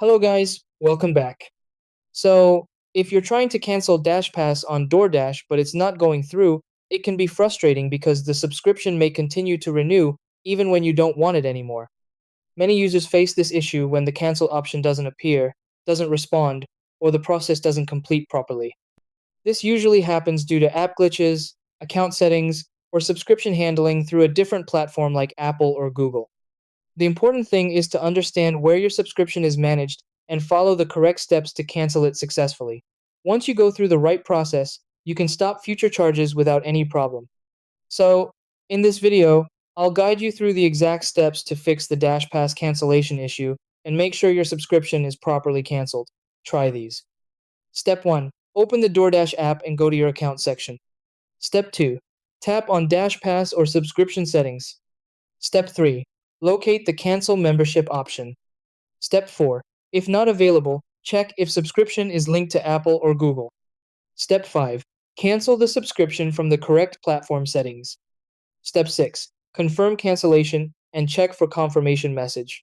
Hello guys, welcome back. So, if you're trying to cancel DashPass on Doordash but it's not going through, it can be frustrating because the subscription may continue to renew even when you don't want it anymore. Many users face this issue when the cancel option doesn't appear, doesn't respond, or the process doesn't complete properly. This usually happens due to app glitches, account settings, or subscription handling through a different platform like Apple or Google. The important thing is to understand where your subscription is managed and follow the correct steps to cancel it successfully. Once you go through the right process, you can stop future charges without any problem. So, in this video, I'll guide you through the exact steps to fix the DashPass cancellation issue and make sure your subscription is properly canceled. Try these. Step 1. Open the DoorDash app and go to your account section. Step 2. Tap on DashPass or subscription settings. Step 3. Locate the Cancel Membership option. Step 4. If not available, check if subscription is linked to Apple or Google. Step 5. Cancel the subscription from the correct platform settings. Step 6. Confirm cancellation and check for confirmation message.